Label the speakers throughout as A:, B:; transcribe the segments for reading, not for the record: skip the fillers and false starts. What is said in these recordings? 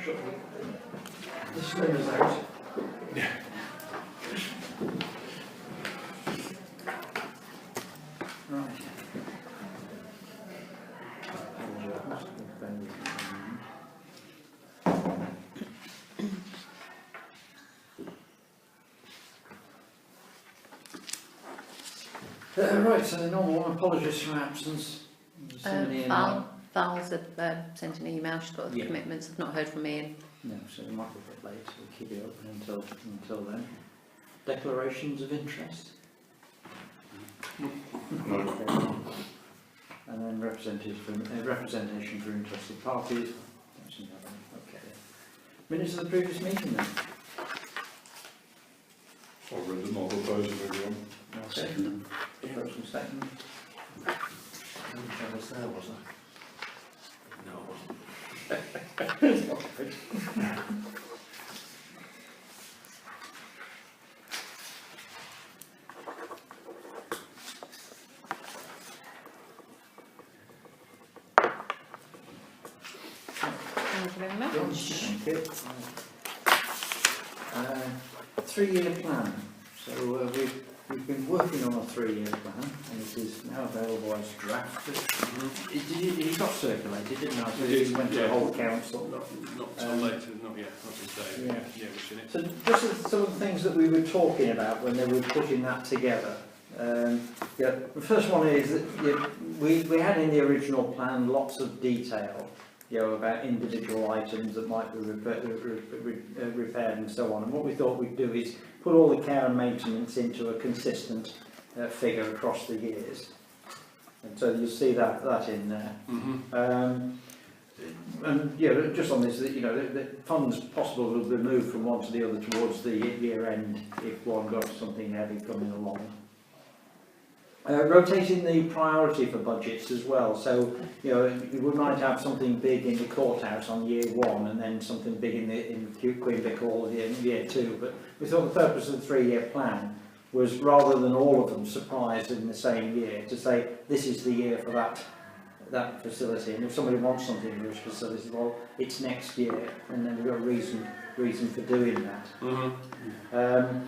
A: shut the disclaimers out.
B: Yeah.
A: Right. Right, so the normal one, apologies for absence.
C: Val's had sent an email, she's got other
A: Yeah.
C: commitments, I've not heard from Ian.
A: No, so it might be a bit late, so we'll keep it open until then. Declarations of interest?
B: No.
A: And then representation for interested parties. Okay. Minutes of the previous meeting then?
B: I've read them, I'll propose if everyone.
A: I'll second them. First and second.
D: I was there, was I? No, I wasn't.
C: Thank you very much.
A: Thank you. 3-year plan. So we've been working on a 3-year plan, and it is now available as drafted. It got circulated, didn't it? So it went to the whole council.
B: Not till later, not yet, not today.
A: Yeah.
B: Yeah, we've seen it.
A: So just some of the things that we were talking about when they were putting that together. The first one is that we had in the original plan lots of detail, about individual items that might be repaired and so on. And what we thought we'd do is put all the care and maintenance into a consistent figure across the years. And so you'll see that in there.
B: Mm-hmm.
A: And just on this, the funds possible will be moved from one to the other towards the year end if one got something heavy coming along. Rotating the priority for budgets as well, so we might have something big in the courthouse on year 1 and then something big in Queen Vic Hall in year 2, but we thought the purpose of the 3-year plan was, rather than all of them surprised in the same year, to say this is the year for that facility, and if somebody wants something in those facilities, well, it's next year, and then we've got a reason for doing that.
B: Mm-hmm.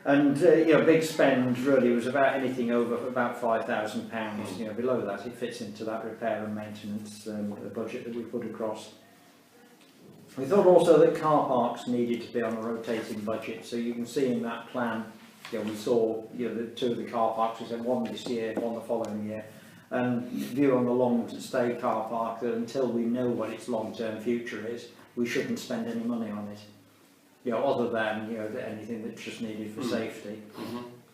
A: And big spend really was about anything over about £5,000. Below that it fits into that repair and maintenance budget that we put across. We thought also that car parks needed to be on a rotating budget, so you can see in that plan, we saw the 2 of the car parks. We said one this year, one the following year, and view on the long stay car park that until we know what its long-term future is, we shouldn't spend any money on it. Other than anything that's just needed for safety.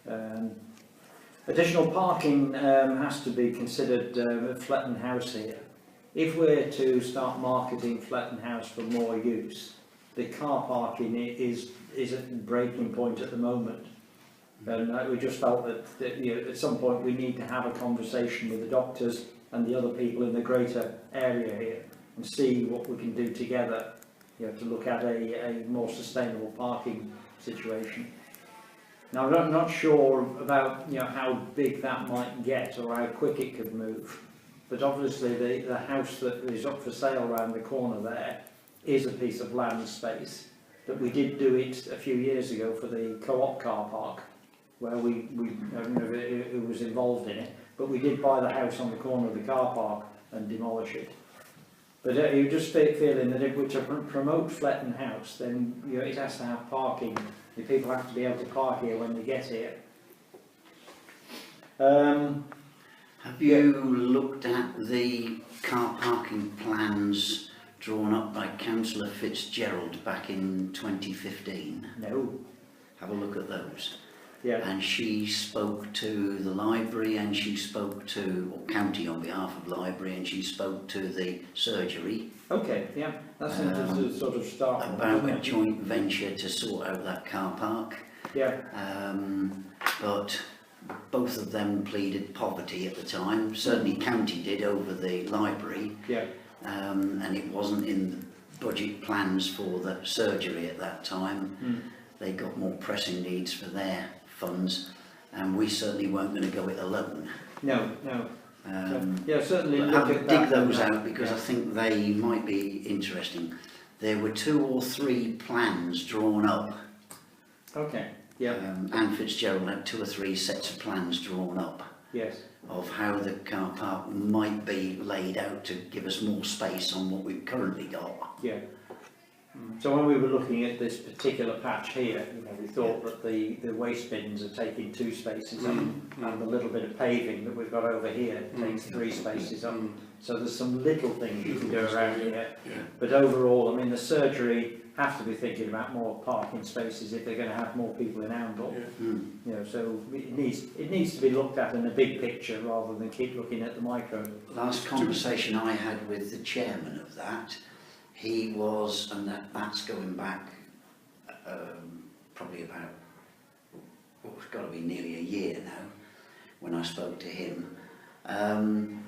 B: Mm-hmm.
A: Additional parking has to be considered at Fletton House here. If we're to start marketing Fletton House for more use, the car parking is at breaking point at the moment. And we just felt that at some point we need to have a conversation with the doctors and the other people in the greater area here and see what we can do together. To look at a more sustainable parking situation. Now I'm not sure about how big that might get or how quick it could move, but obviously the house that is up for sale around the corner there is a piece of land space that we did do it a few years ago for the co-op car park, where we I don't know who was involved in it, but we did buy the house on the corner of the car park and demolish it. But you're just feeling that if we're to promote Fletton House, then it has to have parking. The people have to be able to park here when they get here.
D: Have you looked at the car parking plans drawn up by Councillor Fitzgerald back in 2015?
A: No.
D: Have a look at those.
A: Yeah.
D: And she spoke to the library, and she spoke to, or county on behalf of library, and she spoke to the surgery.
A: Okay, yeah, that's a sort of start.
D: About a joint venture to sort out that car park.
A: Yeah.
D: But both of them pleaded poverty at the time. Certainly county did over the library.
A: Yeah.
D: And it wasn't in the budget plans for the surgery at that time. They got more pressing needs for their funds, and we certainly weren't going to go it alone.
A: No. Yeah, certainly
D: But
A: look at that.
D: dig those out, because I think they might be interesting. there were 2 or 3 plans drawn up.
A: Okay, yeah,
D: Anne Fitzgerald had 2 or 3 sets of plans drawn up
A: yes,
D: of how the car park might be laid out to give us more space on what we've currently got.
A: yeah. So when we were looking at this particular patch here, you know, we thought that the waste bins are taking 2 spaces up, and the little bit of paving that we've got over here takes 3 spaces up. So there's some little things you can do around here, but overall, I mean, the surgery have to be thinking about more parking spaces if they're going to have more people in Oundle. You know, so it needs to be looked at in a big picture rather than keep looking at the micro.
D: Last conversation I had with the chairman of that, he was, and that's going back probably about, well, it's got to be nearly a year now, when I spoke to him.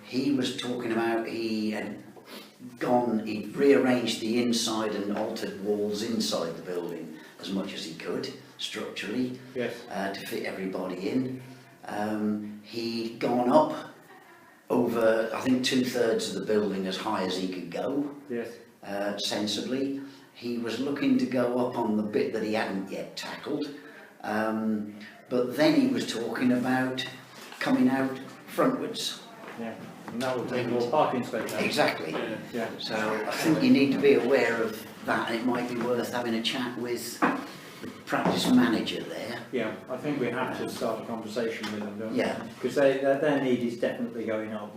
D: He was talking about he'd rearranged the inside and altered walls inside the building as much as he could, structurally,
A: Yes.
D: to fit everybody in. He'd gone up over, I think, 2/3 of the building as high as he could go.
A: Yes.
D: Sensibly. He was looking to go up on the bit that he hadn't yet tackled, but then he was talking about coming out frontwards.
A: Yeah. And that will take more parking spaces.
D: Exactly.
A: Yeah.
D: So I think you need to be aware of that, and it might be worth having a chat with the practice manager there.
A: Yeah, I think we have to start a conversation with them, don't we?
D: Yeah.
A: Because their need is definitely going up.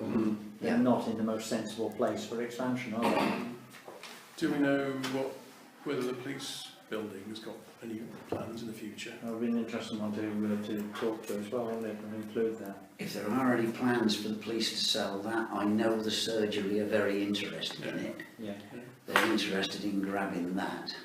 A: They're
D: Yeah.
A: not in the most sensible place for expansion, are they?
B: Do we know whether the police building has got any plans in the future?
A: That would be an interesting one to talk to as well, wouldn't it, and include that.
D: If there are any plans for the police to sell that, I know the surgery are very interested in it.
A: Yeah.
D: They're interested in grabbing that.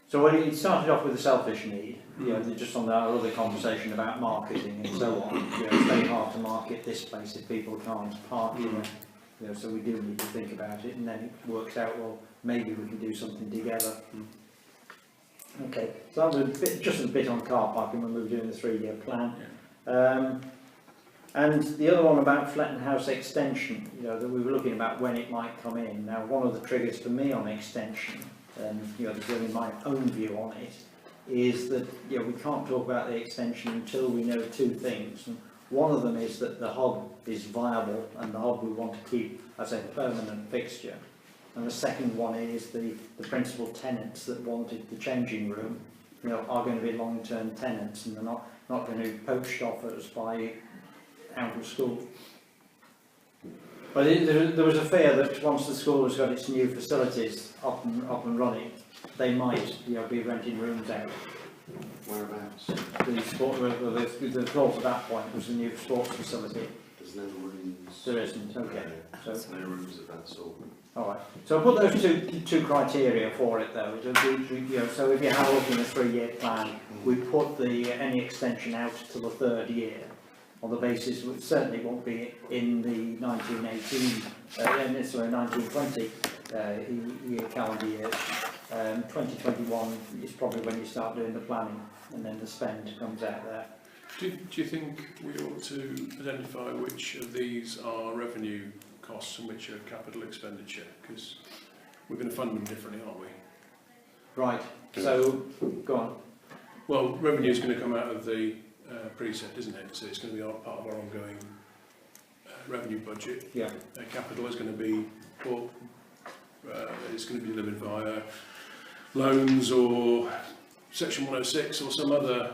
A: So when it started off with a selfish need, you know, just on our other conversation about marketing and so on, you know, it's very hard to market this place if people can't park here. You know, so we do need to think about it, and then it works out, well, maybe we can do something together. Okay, so that was just a bit on car parking when we were doing the 3-year plan. And the other one about Fletton House extension, you know, that we were looking about when it might come in. Now, one of the triggers for me on extension, you know, giving my own view on it, is that, you know, we can't talk about the extension until we know 2 things. And one of them is that the hub is viable, and the hub we want to keep as a permanent fixture. And the second one is the principal tenants that wanted the changing room, you know, are going to be long-term tenants, and they're not going to be poached off us by out of school. But there was a fear that once the school has got its new facilities up and running, they might, you know, be renting rooms out.
E: Whereabouts?
A: The thought at that point was the new sports facility.
E: There's no rooms.
A: There isn't, okay. So,
E: There's no rooms of that sort.
A: all right. So I put those two criteria for it though. You know, so if you have a look in the 3-year plan, we put any extension out to the 3rd year on the basis it certainly won't be in the 1918, 1920 calendar year. 2021 is probably when you start doing the planning, and then the spend comes out there.
B: Do you think we ought to identify which of these are revenue costs and which are capital expenditure? Because we're going to fund them differently, aren't we?
A: Right, so go on.
B: Well, revenue is going to come out of the precept, isn't it? So it's going to be part of our ongoing revenue budget.
A: Yeah.
B: Capital is going to be, it's going to be delivered via loans or Section 106 or some other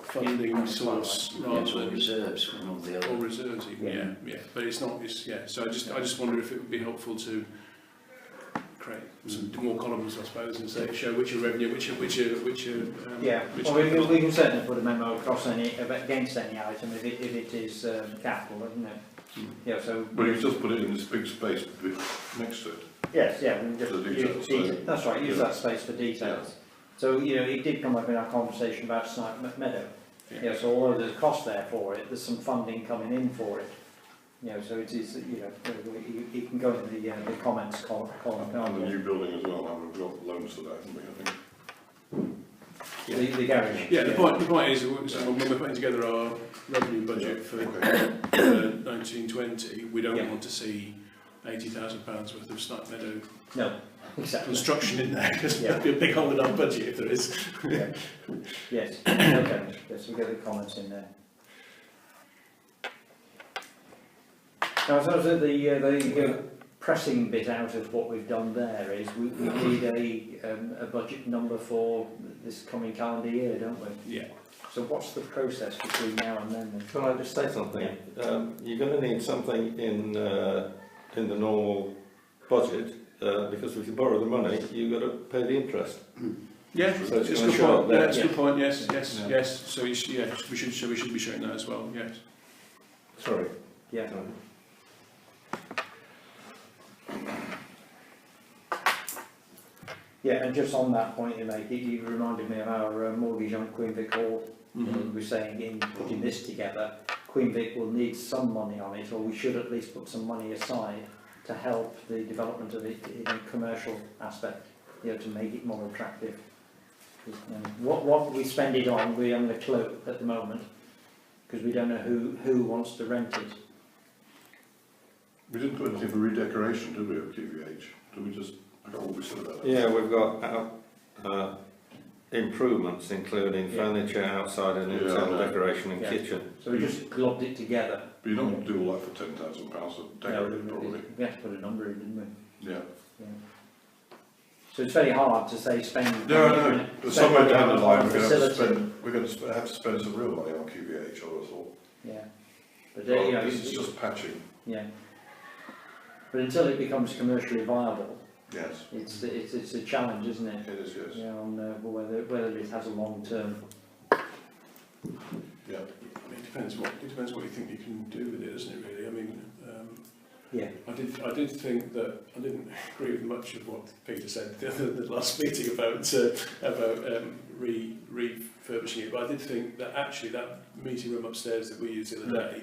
B: funding source rather than
D: reserves from all the
B: or
D: other.
B: reserves even, yeah. But it's not, so I just wonder if it would be helpful to create some more columns, I suppose, and say show which are revenue, which are
A: Yeah,
B: which
A: well, we can certainly put a memo across against any item if it is capital, isn't it? Yeah, so.
F: But you've just put it in this big space next to it.
A: Yes, yeah, we can just
F: For the details,
A: use that's right, use
F: yeah.
A: that space for details. So, you know, it did come up in our conversation about Snipe Meadow. Yeah, so although there's a cost there for it, there's some funding coming in for it. You know, so it is, you know, you can go into the comments column.
F: And the new building as well, and we've got loans for that, haven't we, I think?
A: The garage.
B: Yeah, the point is, when we're putting together our revenue budget for 1920, we don't want to see £80,000 worth of Snipe Meadow
A: No, exactly.
B: construction in there, because
A: Yeah.
B: there'd be a big hole in our budget if there is.
A: Yeah. Yes, okay, yes, we'll get the comments in there. Now, I suppose that the pressing bit out of what we've done there is we need a budget number for this coming calendar year, don't we?
B: Yeah.
A: So what's the process between now and then?
G: Can I just say something? You're going to need something in the normal budget because if you borrow the money, you've got to pay the interest.
B: Yeah,
G: So it's
B: it's a
G: gonna
B: good
G: show
B: point.
G: up there.
B: Yeah, it's a
A: Yeah.
B: good point. Yes, yes,
G: Yeah.
B: yes. So we should be showing that as well. Yes.
G: Sorry.
A: Yeah. Yeah, and just on that point you make, you reminded me of our mortgage on Queen Vic Hall. We were saying in putting this together, Queen Vic will need some money on it, or we should at least put some money aside to help the development of it in a commercial aspect, to make it more attractive. What we spend it on, we haven't a clue at the moment, because we don't know who wants to rent it.
F: We didn't do anything for redecoration, did we, at QVH? Did we just, I can't remember what we said about that.
G: Yeah, we've got improvements including furniture outside and internal decoration and
A: Yeah.
G: kitchen.
A: So we just globbed it together.
F: But you don't do all that for £10,000 to decorate, probably.
A: We had to put a number in, didn't we?
F: Yeah.
A: So it's very hard to say spend.
F: No, I know, but somewhere down the line, we're going to have to
A: facility.
F: spend, we're going to have to spend some real money on QVH, I would have thought.
A: Yeah. But
F: Well, this is just patching,
A: yeah. But until it becomes commercially viable,
F: yes.
A: it's a challenge, isn't it?
F: It is, yes.
A: Yeah, on whether it has a long term.
F: Yeah.
B: I mean, it depends what you think you can do with it, doesn't it? Really. I mean,
A: Yeah.
B: I did think that I didn't agree with much of what Peter said the last meeting about refurbishing it, but I did think that actually that meeting room upstairs that we used the other day,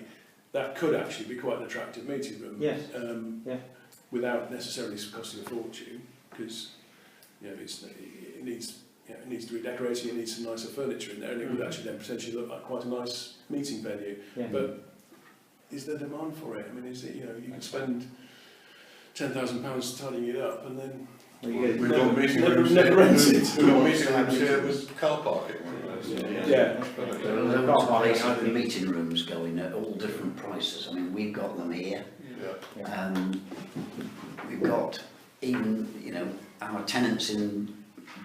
B: that could actually be quite an attractive meeting room.
A: Yes. Yeah.
B: Without necessarily costing a fortune, because it needs to be decorated, it needs some nicer furniture in there, and it would actually then potentially look like quite a nice meeting venue.
A: Yeah.
B: But is there demand for it? I mean, is it, you can spend £10,000 tidying it up and then
F: We've got meeting
B: never-
F: rooms
B: never
F: here,
B: rented.
F: we've got meeting rooms here with car parking.
B: Yeah.
D: There are loads of places for meeting rooms going at all different prices. I mean, we've got them here.
F: Yeah.
D: We've got even, our tenants in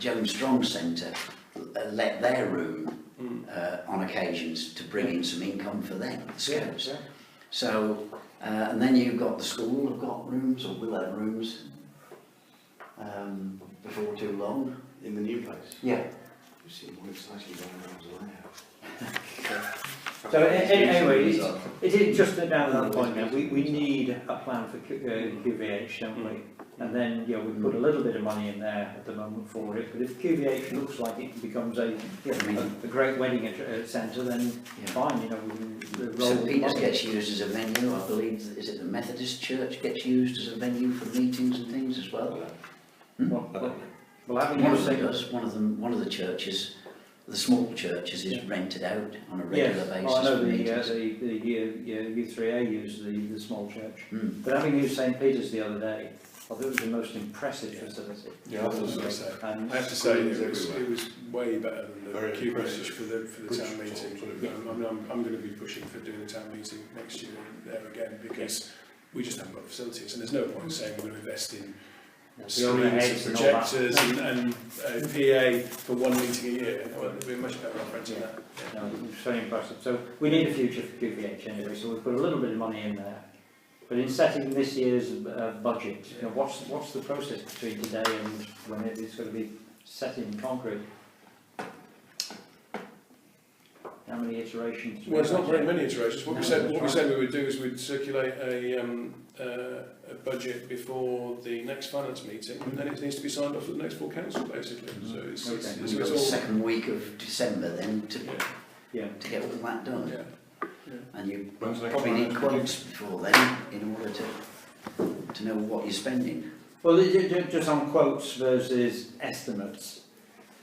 D: Jones Strong Centre let their room on occasions to bring in some income for them, the Scouts.
A: Yeah.
D: So, and then you've got the school have got rooms, or will have rooms, before too long.
E: In the new place?
D: Yeah.
E: You seem more excited about it.
A: So anyway, it is just down to that point now. We need a plan for QVH, don't we? And then we put a little bit of money in there at the moment for it. But if QVH looks like it becomes a great wedding centre, then fine. We can roll.
D: St Peter's gets used as a venue. I believe, is it the Methodist Church gets used as a venue for meetings and things as well?
A: Well, having
D: One
A: used
D: of them
A: it,
D: does. One of the churches, the small churches, is rented out on a regular basis
A: I know
D: for
A: the
D: meetings.
A: U3A use the small church.
D: Mm.
A: But having used St Peter's the other day, I thought it was the most impressive facility.
B: Yeah, I
A: And
B: have to say it was way better than the
F: Very
B: QVH
F: impressive.
B: for the town meeting. I'm going to be pushing for doing a town meeting next year there again, because we just haven't got facilities, and there's no point saying we're going to invest in
A: overheads
B: screens
A: and
B: and
A: all that.
B: projectors and PA for one meeting a year. Well, we're much better off renting that.
A: No, it's very impressive. So we need a future for QVH anyway, so we've put a little bit of money in there. But in setting this year's budget, what's the process between today and when it's going to be set in concrete? How many iterations?
B: Well, it's not very many iterations. What we said we would do is we'd circulate a budget before the next finance meeting, and then it needs to be signed off at the next full council, basically. So it's
D: We've got the second week of December then to
A: Yeah.
D: get all that done.
B: Yeah.
D: And you
F: When's the next
D: probably need
F: finance
D: quotes before then in order to know what you're spending.
A: Well, just on quotes versus estimates.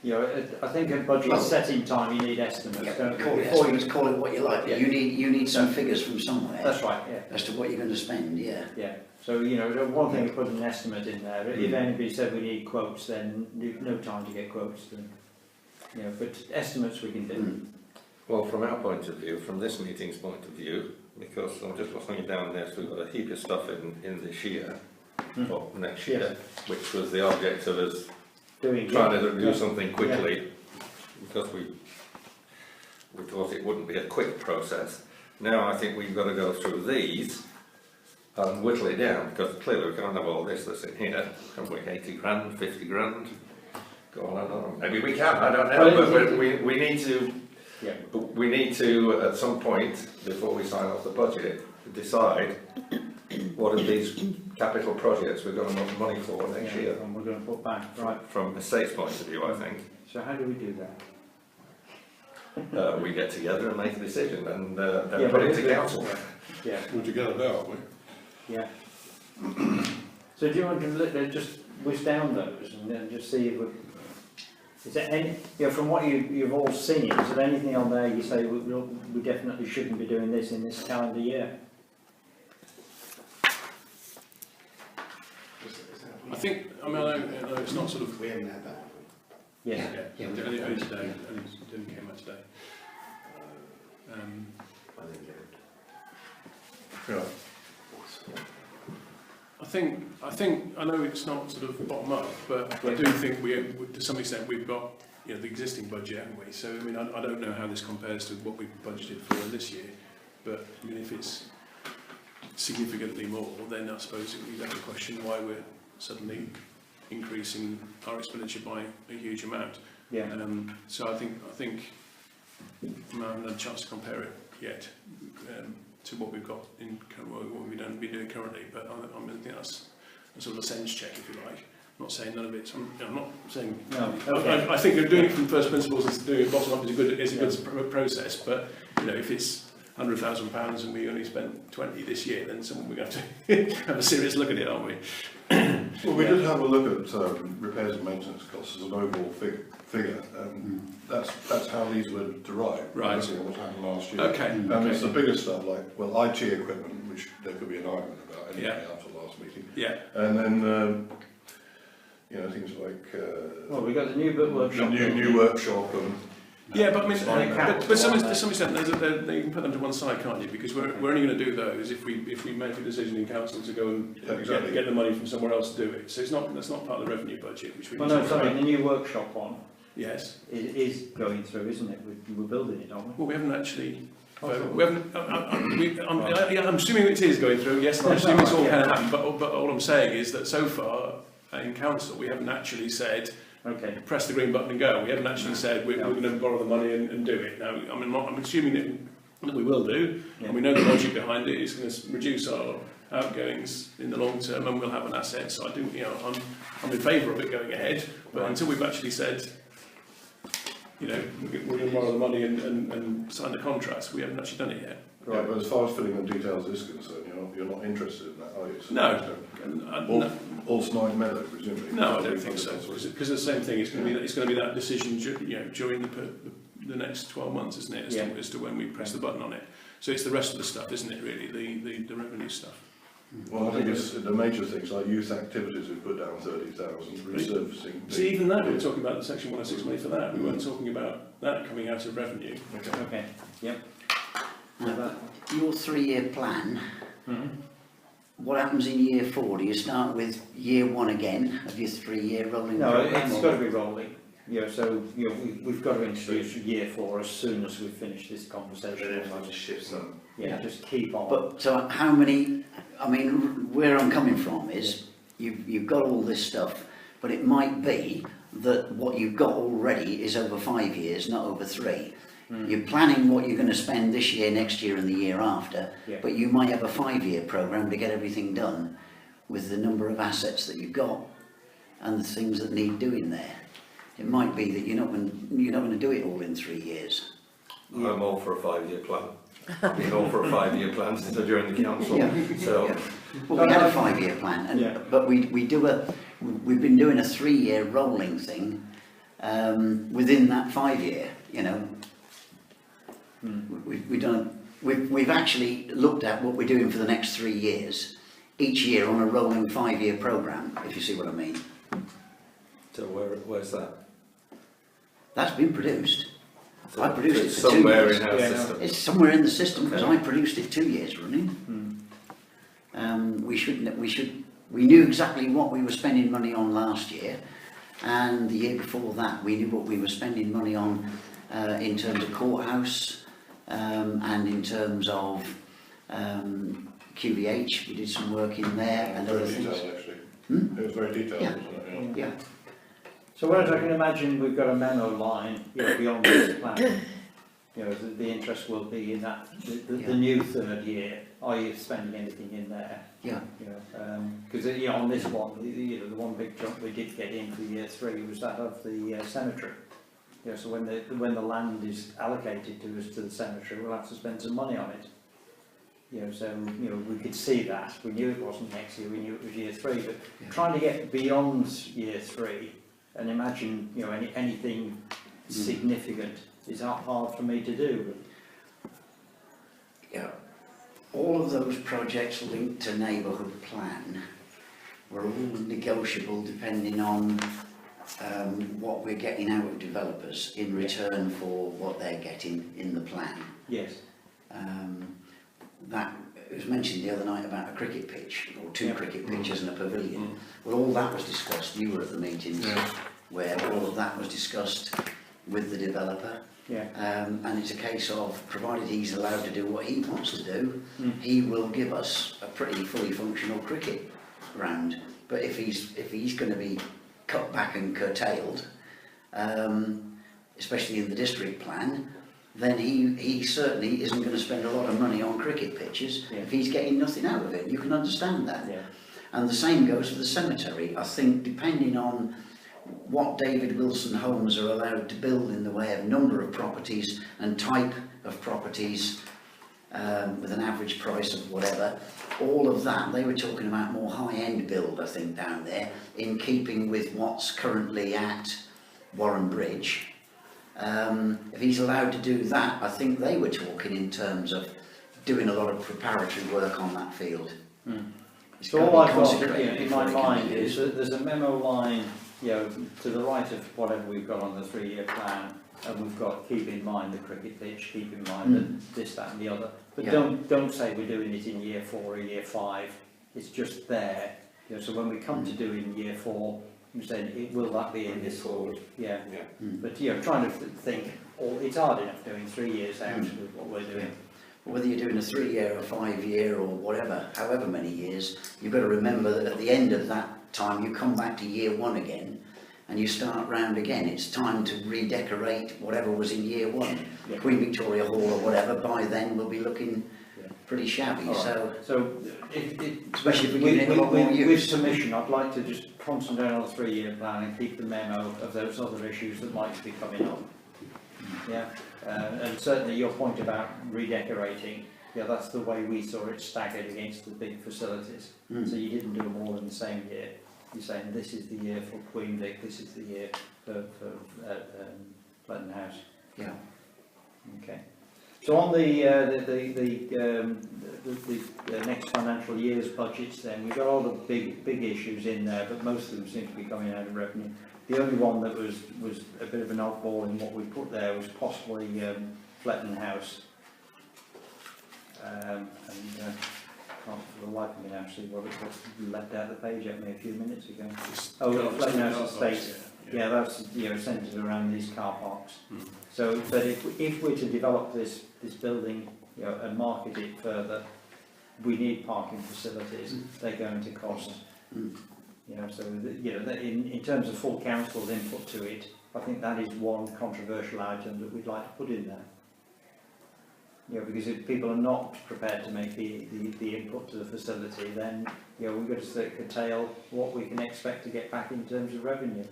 A: I think at budget setting time you need estimates, don't you?
D: Call it
A: Before you-
D: estimates, call it what you like.
A: Yeah.
D: You need some figures from somewhere
A: That's right. Yeah.
D: as to what you're going to spend. Yeah.
A: Yeah. So, you know, one thing to put an estimate in there. If anybody said we need quotes, then no time to get quotes. Then, you know, but estimates we can do.
G: Well, from our point of view, from this meeting's point of view, because I'm just looking down there, so we've got a heap of stuff in this year, or next year, which was the object of us
A: Doing
G: trying to do something quickly, because we thought it wouldn't be a quick process. Now I think we've got to go through these and whittle it down, because clearly we can't have all this that's in here. Can we 80 grand, 50 grand? Go on and on. Maybe we can, I don't know, but we need to.
A: Yeah.
G: We need to, at some point, before we sign off the budget, decide what are these capital projects we're going to have money for next year.
A: And we're going to put back. Right.
G: From a state's point of view, I think.
A: So how do we do that?
G: We get together and make a decision and then
A: Yeah,
G: put
A: but
G: it to council.
A: Yeah.
F: We're together now, aren't we?
A: Yeah. So do you want to just whisk down those and then just see if we... Is there any, you know, from what you've all seen, is there anything on there you say we definitely shouldn't be doing this in this calendar year?
B: I think, I mean, I know it's not sort of...
E: We haven't had that, have we?
A: Yeah.
B: Only today, only didn't came out today.
E: I didn't get it.
F: Yeah.
B: I think, I know it's not sort of bottom up, but I do think to some extent, we've got, you know, the existing budget, haven't we? So, I mean, I don't know how this compares to what we've budgeted for this year, but, I mean, if it's significantly more, then I suppose we'd have to question why we're suddenly increasing our expenditure by a huge amount.
A: Yeah.
B: So I think I haven't had a chance to compare it yet to what we've got in what we don't be doing currently. But I think that's a sort of a sense check, if you like. I'm not saying none of it. I'm not saying.
A: No. Okay.
B: I think doing it from first principles and doing it bottom up is a good process. But you know, if it's £100,000 and we only spent 20 this year, then we're going to have to have a serious look at it, aren't we?
F: Well, we did have a look at repairs and maintenance costs as an overall figure. That's how these were derived.
B: Right.
F: Looking at what happened last year.
B: Okay.
F: It's the bigger stuff like, well, IT equipment, which there could be an argument about anyway after last meeting.
B: Yeah.
F: And then, you know, things like
A: Well, we've got the new workshop.
F: the new workshop and
B: Yeah, but I mean,
A: Sorry,
B: but some extent, you can put them to one side, can't you? Because we're only going to do those if we make a decision in council to go and get the money from somewhere else to do it. So that's not part of the revenue budget, which we.
A: Well, no, sorry, the new workshop one
B: Yes.
A: is going through, isn't it? We're building it, aren't we?
B: Well, we haven't actually. We haven't. I'm assuming it is going through. Yes, I'm assuming it's all going to happen. But all I'm saying is that so far in council we haven't actually said.
A: Okay.
B: Press the green button and go. We haven't actually said we're going to borrow the money and do it. Now, I mean, I'm assuming that we will do, and we know the logic behind it is going to reduce our outgoings in the long term, and we'll have an asset. So I do, you know, I'm in favour of it going ahead, but until we've actually said, you know, we're going to borrow the money and sign the contracts, we haven't actually done it yet.
F: right. But as far as filling the details is concerned, you're not interested in that, are you? So
B: No.
F: All Snide Meadow, presumably.
B: No, I don't think so. Because the same thing, it's going to be that decision, you know, during the next 12 months, isn't it, as to when we press the button on it. So it's the rest of the stuff, isn't it, really, the revenue stuff.
F: Well, I think it's the major things like youth activities. We've put down 30,000, resurfacing.
B: See, even that, we were talking about the Section 106 money for that. We weren't talking about that coming out of revenue.
A: Okay. Yep.
D: Now, your 3-year plan, what happens in year 4? Do you start with year 1 again of your 3-year rolling
A: No,
D: programme?
A: it's got to be rolling. You know, so you know, we've got to introduce year 4 as soon as we finish this conversation.
E: Everyone just shifts up.
A: Yeah, just keep on.
D: But so how many, I mean, where I'm coming from is you've got all this stuff, but it might be that what you've got already is over 5 years, not over 3. You're planning what you're going to spend this year, next year and the year after, but you might have a 5-year programme to get everything done with the number of assets that you've got and the things that need doing there. It might be that you're not going to do it all in 3 years.
G: I'm all for a 5-year plan. I've been all for a 5-year plan since I joined the council. So.
D: Yeah. Well, we had a 5-year plan, but we've been doing a 3-year rolling thing within that 5-year. You know, we've actually looked at what we're doing for the next 3 years each year on a rolling 5-year programme, if you see what I mean.
G: So where's that?
D: That's been produced.
G: So
D: I produced it
G: it's
D: for 2
G: somewhere
D: years.
G: in our
A: Yeah, no.
G: system.
D: It's somewhere in the system because
G: Okay.
D: I produced it 2 years running. We knew exactly what we were spending money on last year, and the year before that we knew what we were spending money on in terms of courthouse and in terms of QVH. We did some work in there and other
F: Very
D: things.
F: detailed, actually.
D: Hmm?
F: It was very detailed,
D: Yeah.
F: wasn't it?
D: Yeah.
A: So whereas I can imagine we've got a memo line, you know, beyond this plan, you know, the interest will be in that, the new third year, are you spending anything in there?
D: Yeah.
A: You know, because you know, on this one, you know, the one big jump we did get in for year 3 was that of the cemetery. You know, so when the land is allocated to us to the cemetery, we'll have to spend some money on it. You know, so you know, we could see that. We knew it wasn't next year. We knew it was year 3. But
D: Yeah.
A: trying to get beyond year 3 and imagine, you know, anything significant is hard for me to do.
D: Yeah. All of those projects linked to neighbourhood plan were all negotiable depending on what we're getting out of developers in return for what they're getting in the plan.
A: Yes.
D: That it was mentioned the other night about a cricket pitch, or 2
A: Yeah.
D: cricket pitches and a pavilion. Well, all that was discussed. You were at the meetings where all of that was discussed with the developer.
A: Yeah.
D: And it's a case of, provided he's allowed to do what he wants to do, he will give us a pretty fully functional cricket ground. But if he's going to be cut back and curtailed, especially in the district plan, then he certainly isn't going to spend a lot of money on cricket pitches if he's getting nothing out of it. You can understand that.
A: Yeah.
D: And the same goes for the cemetery. I think depending on what David Wilson Homes are allowed to build in the way of number of properties and type of properties with an average price of whatever, all of that, they were talking about more high-end build, I think, down there, in keeping with what's currently at Warren Bridge. If he's allowed to do that, I think they were talking in terms of doing a lot of preparatory work on that field. It's
A: So
D: got to
A: all
D: be
A: I've got, you
D: consecrated
A: know, in
D: before
A: my
D: it can
A: mind
D: be
A: is
D: used.
A: that there's a memo line, you know, to the right of whatever we've got on the 3-year plan, and we've got keep in mind the cricket pitch, keep in mind that this, that, and the other. But
D: Yeah.
A: don't say we're doing it in year 4 or year 5. It's just there. You know, so when we come to doing year 4, I'm saying, will that be in this forward? Yeah.
E: Yeah.
A: But you know, trying to think, it's hard enough doing 3 years out with what we're doing.
D: Whether you're doing a 3-year or 5-year or whatever, however many years, you've got to remember that at the end of that time you come back to year 1 again and you start round again. It's time to redecorate whatever was in year 1.
A: Yeah.
D: Queen Victoria Hall or whatever, by then will be looking pretty shabby.
A: All right.
D: So
A: Especially
D: if we're getting a lot more
A: with
D: use.
A: permission, I'd like to just concentrate on the 3-year plan and keep the memo of those other issues that might be coming up. Yeah, and certainly your point about redecorating, yeah, that's the way we saw it staggered against the big facilities. So you didn't do them all in the same year. You're saying this is the year for Queen Vic, this is the year for Fletton House.
D: yeah.
A: Okay. So on the next financial year's budgets, then we've got all the big issues in there, but most of them seem to be coming out of revenue. The only one that was a bit of an oddball in what we put there was possibly Fletton House. Can't for the life of me now see what it was left out the page at me a few minutes ago. Oh, Fletton House Estate. Yeah, that's, you know, centred around these car parks. So, but if we're to develop this building, you know, and market it further, we need parking facilities. They're going to cost. You know, so you know, in terms of full council's input to it, I think that is one controversial item that we'd like to put in there. You know, because if people are not prepared to make the input to the facility, then you know, we've got to curtail what we can expect to get back in terms of revenue.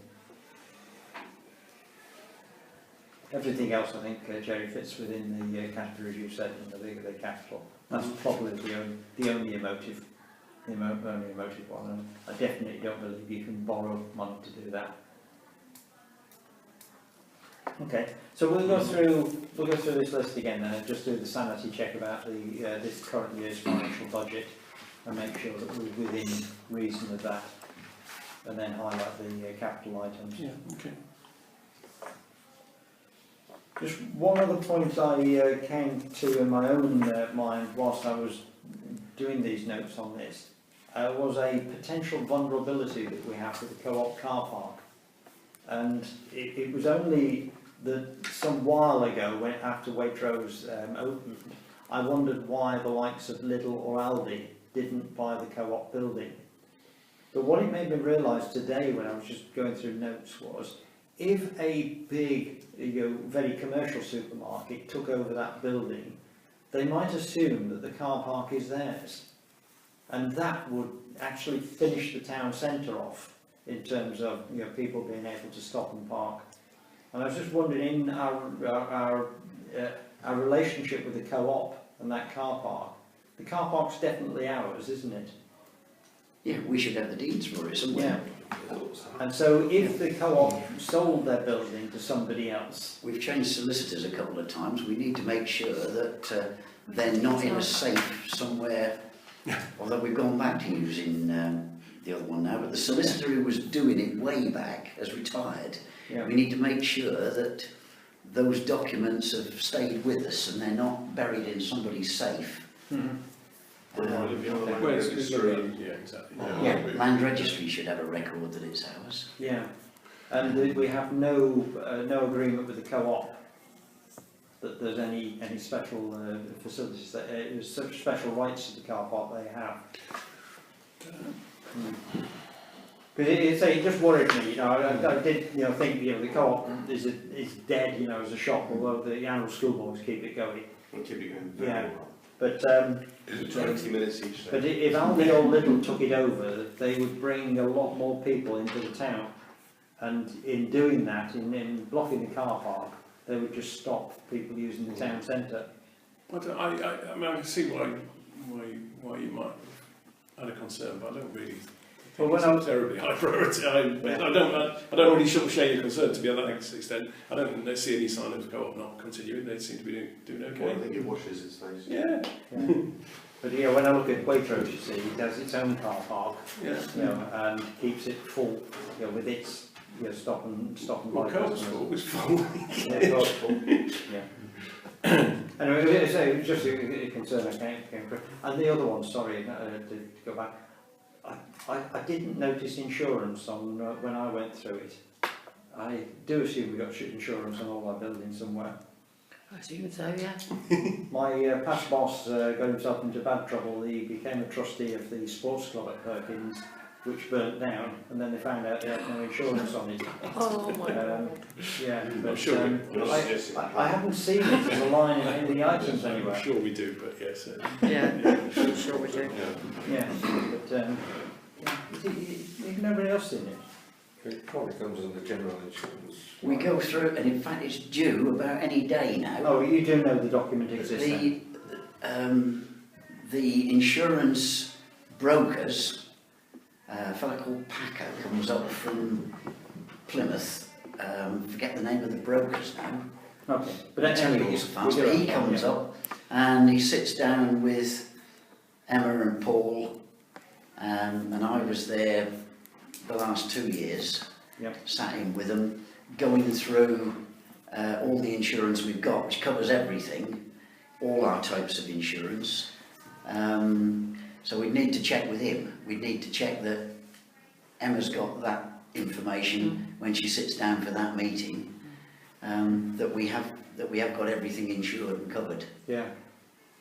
A: Everything else, I think, Jerry, fits within the categories you said, you know, the capital. That's probably the only emotive one. And I definitely don't believe you can borrow money to do that. Okay, so we'll go through this list again then, and just do the sanity check about the this current year's financial budget. and make sure that we're within reason of that, and then highlight the capital items.
B: Yeah, okay.
A: Just one other point I came to in my own mind whilst I was doing these notes on this was a potential vulnerability that we have with the co-op car park. And it was only that some while ago, when after Waitrose opened, I wondered why the likes of Lidl or Aldi didn't buy the co-op building. But what it made me realise today when I was just going through notes was, if a big, very commercial supermarket took over that building, they might assume that the car park is theirs. And that would actually finish the town centre off in terms of people being able to stop and park. And I was just wondering, in our relationship with the co-op and that car park, the car park's definitely ours, isn't it?
D: Yeah, we should have the deeds for it somewhere.
A: Yeah. And so if the co-op sold their building to somebody else,
D: We've changed solicitors a couple of times. We need to make sure that they're not in a safe somewhere, although we've gone back to using the other one now, but the solicitor who was doing it way back has retired.
A: yeah,
D: We need to make sure that those documents have stayed with us and they're not buried in somebody's safe.
A: Mhm.
B: Well, it's yeah, exactly.
A: Yeah.
D: Land registry should have a record that it's ours.
A: yeah. And we have no agreement with the co-op that there's any special facilities, that there's such special rights to the car park they have. Because it just worried me, I did think the co-op is dead, as a shop, although the annual school boards keep it going.
E: We'll keep it going
A: Yeah.
E: very well.
A: But
E: Is it 20 minutes each day?
A: but if Aldi or Lidl took it over, they would bring a lot more people into the town, and in doing that, in blocking the car park, they would just stop people using the town centre.
B: I mean, I can see why you might have had a concern, but I don't really
A: Well,
B: think
A: when I
B: it's a terribly high priority. I don't really sort of share your concern to be that extent. I don't see any sign of the co-op not continuing. They seem to be doing okay.
E: Well, I think it washes its face.
B: Yeah,
A: But when I look at Waitrose, you see, it has its own car park,
B: yeah.
A: and keeps it full, with its stop and
B: Well,
A: buy
B: co-op's
A: customers.
B: full was full.
A: Yeah, co-op's full. Yeah. Anyway, so it was just a concern I came across. And the other one, sorry, to go back, I didn't notice insurance on when I went through it. I do assume we got insurance on all our buildings somewhere.
C: I assume so, yeah.
A: My past boss got himself into bad trouble. He became a trustee of the sports club at Perkins, which burnt down, and then they found out they had no insurance on it.
C: Oh my God.
A: Yeah, but
B: sure
A: I haven't seen it as a line in the items
B: I'm
A: anywhere.
B: sure we do, but yes.
C: Yeah, sure we do.
A: Yeah, but is nobody else in it?
G: It probably comes under general insurance.
D: We go through, and in fact it's due about any day now.
A: Oh, you do know the document exists then?
D: The insurance brokers, a fellow called Packer comes up from Plymouth, forget the name of the brokers now,
A: Okay, but anyway,
D: but he comes up and he sits down with Emma and Paul, and I was there the last 2 years,
A: Yep.
D: sat in with them, going through all the insurance we've got, which covers everything, all our types of insurance. So we'd need to check with him. We'd need to check that Emma's got that information when she sits down for that meeting, that we have got everything insured and covered.
A: Yeah,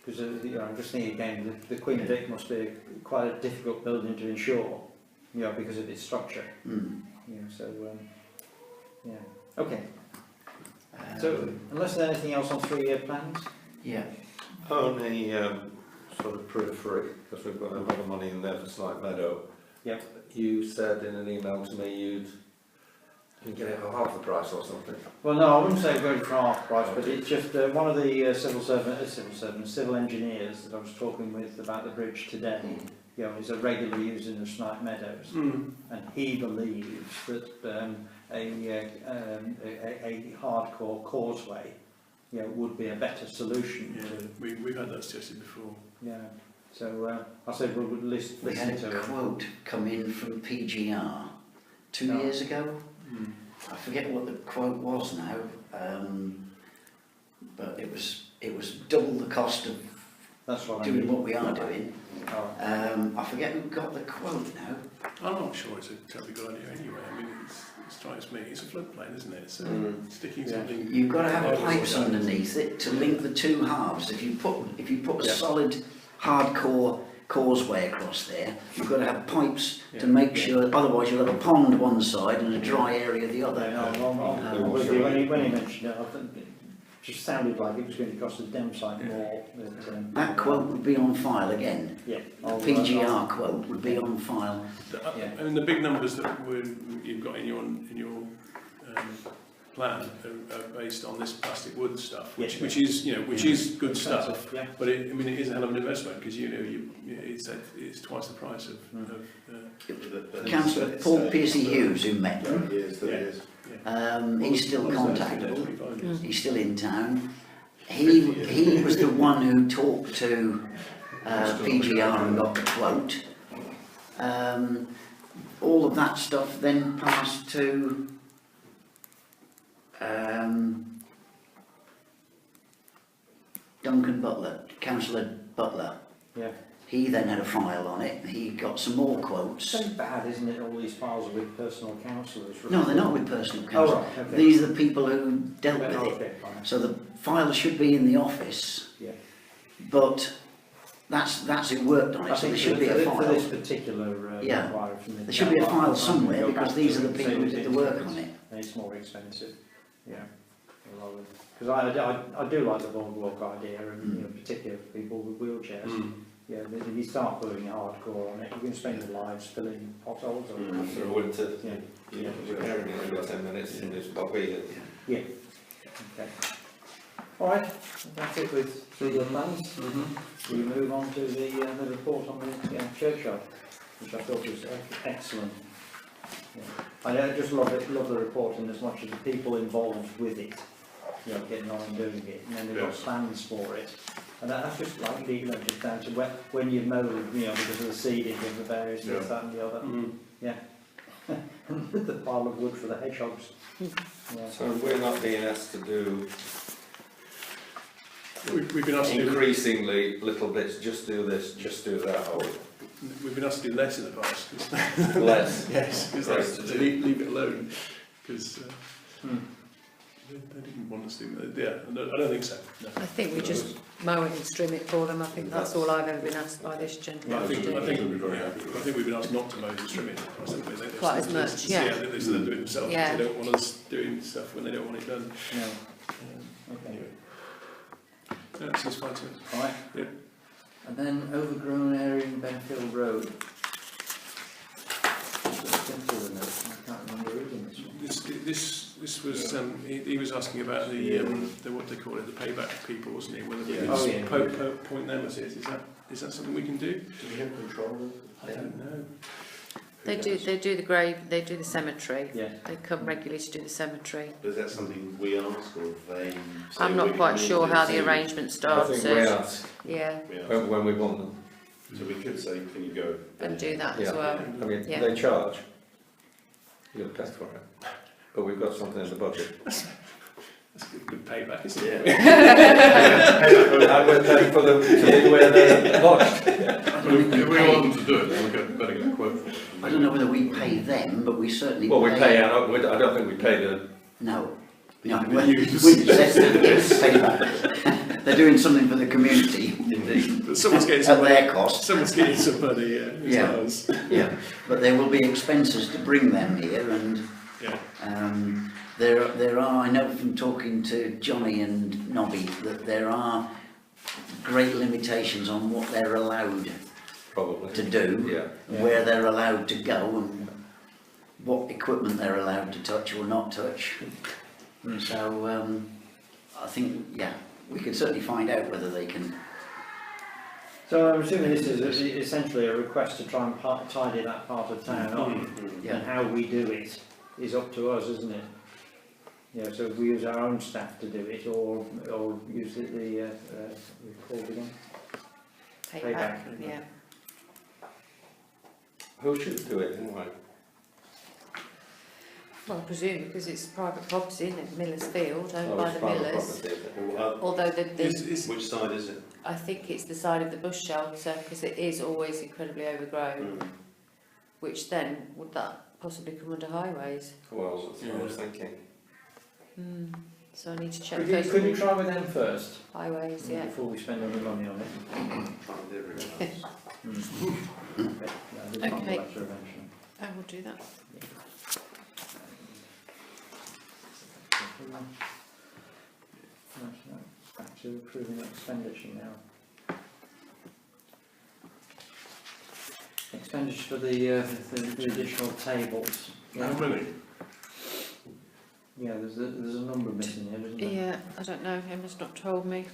A: because I'm just thinking again, the Queen Vic must be quite a difficult building to insure, because of its structure.
D: Mm.
A: So yeah, okay. So unless there's anything else on 3-year plans,
D: Yeah.
G: Only sort of periphery, because we've got a lot of money in there for Snipe Meadow.
A: Yep.
G: You said in an email to me you'd get it at half the price or something.
A: well, no, I wouldn't say going for half price, but it's just one of the civil engineers that I was talking with about the bridge today. Is a regular user of Snipe Meadows, and he believes that a hardcore causeway, would be a better solution.
B: Yeah, we've had that suggested before.
A: Yeah, So I said we'll listen
D: We had
A: to
D: a
A: it.
D: quote come in from PGR 2
A: No.
D: years ago.
B: Mm.
D: I forget what the quote was now, but it was double the cost of
A: That's what I
D: doing
A: mean.
D: what we are doing.
A: All right.
D: I forget who got the quote now.
B: I'm not sure it's a terribly good idea anyway. I mean, it strikes me, it's a floodplain, isn't it? So sticking
A: Yeah.
B: something...
D: You've got to have
B: Oh,
D: pipes
B: yeah.
D: underneath it to link the two halves. If you put a
B: Yeah.
D: solid, hardcore causeway across there, you've got to have pipes to
B: Yeah.
D: make sure. Otherwise, you'll have a pond one side and a dry area the other.
A: I'm with you. When he mentioned it, I think it just sounded like it was going to cost the dam site more. But,
D: That quote would be on file again.
A: yeah.
D: The PGR quote would be on file.
A: Yeah.
B: I mean, the big numbers that you've got in your plan are based on this plastic wood stuff, which is is good stuff.
A: Yeah.
B: But it is a hell of an investment because it's twice the price of
D: Councillor Paul Piercy Hughes, who met them,
E: 30 years, 30 years.
D: he's still contactable.
B: 25 years.
D: He's still in town. He was the one who talked to PGR and got the quote. All of that stuff then passed to Duncan Butler, Councillor Butler.
A: Yeah.
D: He then had a file on it. He got some more quotes.
A: So bad, isn't it? All these files are with personal counsellors.
D: No, they're not with personal
A: Oh,
D: counsel.
A: right, okay.
D: These are the people who dealt with it.
A: Okay, fine.
D: So the file should be in the office,
A: Yeah.
D: but that's who worked on
A: I
D: it, so
A: think
D: there should be a
A: for
D: file.
A: this particular
D: Yeah.
A: inquiry from the
D: There should be a file
A: I'll
D: somewhere
A: go
D: because
A: back
D: these
A: to
D: are the
A: it and
D: people
A: see
D: who
A: if
D: did the
A: it's-
D: work on it.
A: It's more expensive. Yeah. Because I do like the boardwalk idea, and particularly for people with wheelchairs.
B: Mm.
A: Yeah, if you start putting hardcore on it, you can spend your lives filling potholes. Or
G: After a winter,
A: Yeah.
G: yeah, repairing it every 10 minutes and it's bumpy.
A: Yeah. Okay. All right. That's it with the plans. We move on to the report on the churchyard, which I thought was excellent. Yeah. I just love it. Love the report, and as much as the people involved with it, getting on and doing it, and then they've got plans for it. And that's just like just down to when you mow, because of the seeding of the various this, that, and the other.
B: Mm.
A: Yeah. The pile of wood for the hedgehogs. Yeah.
G: So we're not being asked to do
B: We've been asked to do
G: increasingly little bits, just do this, just do that, or
B: we've been asked to do less in the past.
G: less.
B: Yes, because
G: Right.
B: they leave it alone. Because they didn't want us to. Yeah, I don't think so. No.
C: I think we just mow it and trim it for them. I think that's all I've ever been asked by this gentleman
B: I
C: to
B: think
C: do.
B: we've been asked not to mow and trim it.
C: Quite as much, yeah.
B: Yeah, they still do it themselves.
C: Yeah.
B: They don't want us doing stuff when they don't want it done.
A: No. Okay.
B: Anyway. No, it seems fine to me.
A: All right.
B: Yeah.
A: And then overgrown area in Benfield Road. Just going through the notes, and I can't remember reading this one.
B: This was he was asking about the what they call it, the payback people, wasn't he? Whether we
E: Yeah.
B: could
A: Oh, yeah.
B: point them as it. Is that something we can do?
E: Do we have control of
B: I don't know.
C: They do the grave, they do the cemetery.
A: Yeah.
C: They come regularly to do the cemetery.
E: Is that something we ask, or if they say
C: I'm
E: we're
C: not quite
E: coming
C: sure
E: in
C: how
E: to
C: the
E: see-
C: arrangement
G: I
C: starts.
G: think we ask
C: Yeah,
E: we ask.
G: when we want them.
E: So we could say, can you go?
C: and do that as
G: Yeah.
C: well.
G: I mean,
C: Yeah.
G: they charge. You'll pay for it. But we've got something in the budget.
B: That's good payback, isn't
E: Yeah.
B: it?
G: And we're paying for them to be where they're lodged.
F: If we want them to do it, then we've better get a quote for it.
D: I don't know whether we pay them, but we certainly
G: Well, we pay out, I don't think we pay the,
D: No.
E: The
D: No,
E: use.
D: we said yes, pay back. They're doing something for the community. Indeed.
B: But someone's getting
D: At
B: some money.
D: their cost.
B: Someone's getting some money. It's
D: Yeah.
B: not us.
D: Yeah. But there will be expenses to bring them here, and
B: Yeah.
D: there are, I know from talking to Johnny and Nobby, that there are great limitations on what they're allowed
G: probably.
D: to do,
G: Yeah.
D: where they're allowed to go, and what equipment they're allowed to touch or not touch. So I think, yeah, we could certainly find out whether they can.
A: So I'm assuming this is essentially a request to try and tidy that part of town up.
D: Yeah.
A: And how we do it is up to us, isn't it? Yeah, so if we use our own staff to do it, or use the called again?
C: Payback, yeah.
G: Who should do it anyway?
C: Well, I presume because it's private property, isn't it? Miller's Field, owned
G: Oh,
C: by
G: it's
C: the
G: private
C: Millers.
G: property, is it?
E: Well,
C: Although
E: which side is it?
C: I think it's the side of the bush shelter because it is always incredibly overgrown. Which then would that possibly come under highways?
G: Well, that's what I was thinking.
C: So I need to check
A: Could you,
C: first.
A: could you try with them first,
C: Highways, yeah.
A: before we spend any money on it?
E: Find everyone else.
A: Okay. Yeah, I just want the
C: Okay.
A: letter eventually.
C: I will do that.
A: Back to approving expenditure now. Expenditure for the additional tables.
F: How many?
A: Yeah, there's a number missing here, isn't there?
C: Yeah, I don't know. Emma's not told me.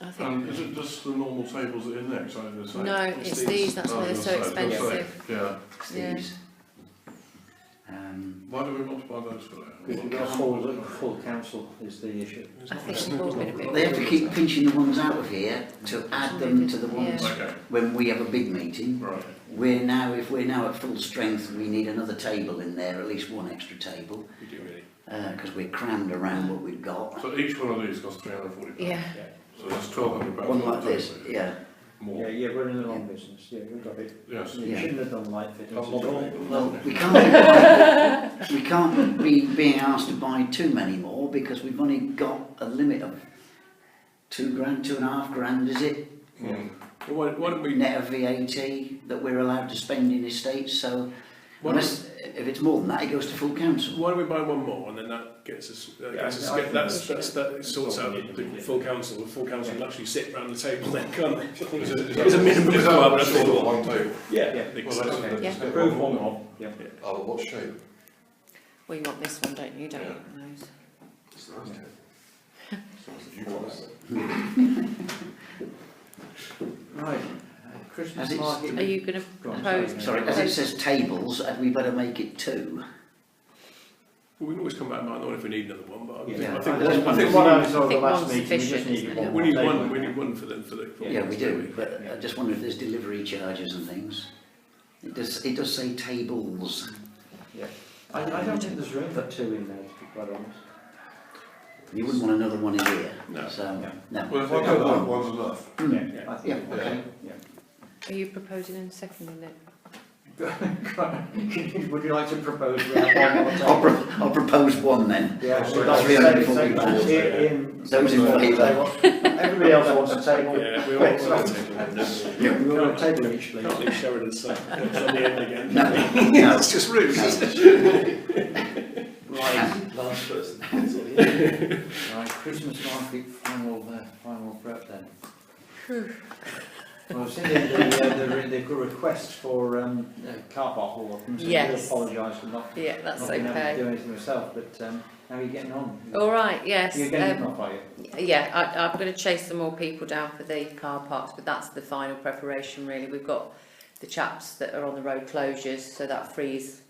C: I think.
F: Is it just the normal tables that are in there? 'Cause I was gonna say-
C: No, it's these. That's why they're so expensive.
F: Yeah.
C: Yeah.
D: These.
F: Why do we want to buy those for that?
A: Because you've got full council is the issue.
C: I think they've all been a bit.
D: They have to keep pinching the ones out of here to add them to the ones
C: Yeah.
F: Okay,
D: when we have a big meeting.
F: right.
D: If we're now at full strength, we need another table in there, at least one extra table,
B: We do really.
D: because we're crammed around what we've got.
F: So each one of these costs £340.
C: Yeah.
F: So that's £1,200.
D: One like this, yeah.
F: More.
A: Yeah, we're in the wrong business. Yeah, we've got it.
F: Yes.
A: You
D: Yeah.
A: shouldn't have done light fittings.
F: How long are they?
D: Well, we can't be being asked to buy too many more because we've only got a limit of £2,000, £2,500, is it?
B: Well, why don't we?
D: Net of VAT that we're allowed to spend in estates. So
B: Why
D: unless, if it's more than that, it goes to full council.
B: Why don't we buy one more, and then that gets us, that sorts out the full council. The full council will actually sit round the table then, can't they? There's a minimum
F: Is that
B: requirement.
F: that's all at one table?
B: Yeah,
A: Yeah.
B: I think
F: Well,
B: so.
F: that's-
A: Okay.
F: that's-
C: Yeah.
F: that's
A: Approve
F: one
A: one more. Yeah.
F: Oh, what shape?
C: Well, you want this one, don't you? Don't
F: Yeah.
C: you? Those.
E: It's nice.
A: Yeah.
F: You want that?
A: Right. Christmas
D: As it's-
A: market.
C: Are you going to
A: Go on,
C: propose?
D: Sorry, as it says tables, had we better make it 2?
B: Well, we can always come back and buy another one if we need another one, but
A: Yeah.
B: I think
A: I think
B: one-
A: what I saw
C: I
A: the
C: think
A: last
C: one's
A: meeting, we just
C: sufficient,
A: need
C: isn't
A: one
C: it?
A: more
B: we need
A: table.
B: one. We need one for the.
D: Yeah, we do. But
A: Yeah.
D: I just wonder if there's delivery charges and things. It does say tables.
A: Yeah. I don't think there's room for two in there, to be quite honest.
D: You wouldn't want another one in here.
B: No.
D: So,
A: Yeah.
D: no.
F: Well, if I go that one's enough.
A: Yeah. I think,
D: Yeah.
A: okay. Yeah.
C: Are you proposing and seconding it?
A: Would you like to propose we have one more table?
D: I'll propose one then.
A: Yeah, so
D: That's
A: that's
D: really
A: say
D: important.
A: Ian,
D: Those in favour.
A: everybody else wants a table.
B: Yeah, we all want a table.
A: We want a table each, please.
B: Can't leave Sheridan's son on the end again.
D: No, no.
B: It's just rude, isn't it?
A: Right.
E: Last person.
A: Right, Christmas market final prep then. Well, I've seen the request for car park hall up, so I
C: Yes.
A: apologise for not
C: Yeah, that's
A: being able to
C: okay.
A: do anything myself, but how are you getting on?
C: All right, yes.
A: You're getting off, are you?
C: Yeah, I'm going to chase some more people down for the car parks, but that's the final preparation really. We've got the chaps that are on the road closures, so that frees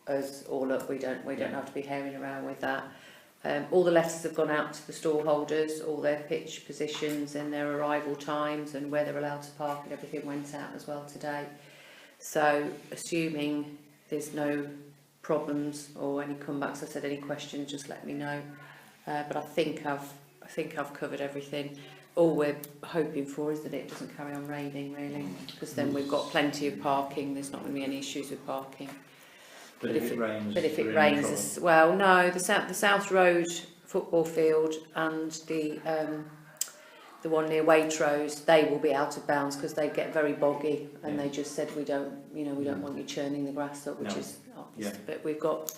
C: us all up. We don't have to be hairing around with that. All the letters have gone out to the stall holders, all their pitch positions and their arrival times and where they're allowed to park, and everything went out as well today. So assuming there's no problems or any comebacks, I said any questions, just let me know. But I think I've covered everything. All we're hoping for is that it doesn't carry on raining really, because then we've got plenty of parking. There's not going to be any issues with parking.
A: But if it rains,
C: But if
A: we're
C: it
A: in
C: rains,
A: trouble.
C: well, no, the South Road football field and the one near Waitrose, they will be out of bounds because they get very boggy, and they just said we don't want you churning the grass up, which
A: No.
C: is
A: Yeah.
C: But we've got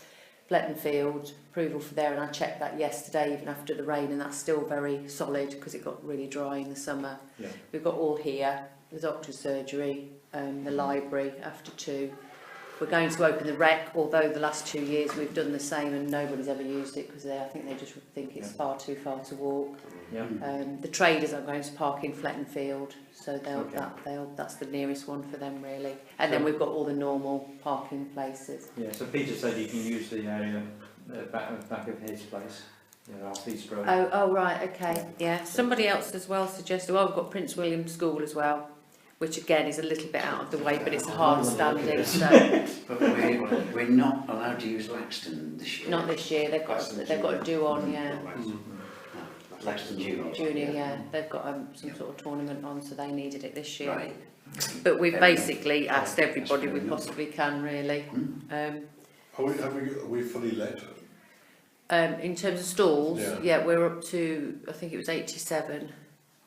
C: Bletton Field approval for there, and I checked that yesterday, even after the rain, and that's still very solid because it got really dry in the summer.
A: Yeah.
C: We've got all here, the doctor's surgery, the library after 2. We're going to open the rec, although the last 2 years we've done the same and nobody's ever used it because I think they just think it's far too far to walk.
A: Yeah.
C: The traders are going to park in Fletton Field, so
A: Okay.
C: that's the nearest one for them really. And then we've got all the normal parking places.
A: Yeah. So Peter said you can use the area back of his place. Yeah, off East Road.
C: Oh, right, okay, yeah. Somebody else as well suggested, well, we've got Prince William School as well, which again is a little bit out of the way, but it's a hard standing, so
D: But we're not allowed to use Laxton this year.
C: not this year. They've got to do on, yeah.
D: Laxton Junior.
C: Junior, yeah. They've got some sort of tournament on, so they needed it this year.
D: Right.
C: But we've
D: Fair
C: basically
D: enough.
C: asked everybody we
D: That's fair enough.
C: possibly can, really.
F: Are we fully let?
C: In terms of stalls,
F: Yeah.
C: yeah, we're up to, I think it was 87,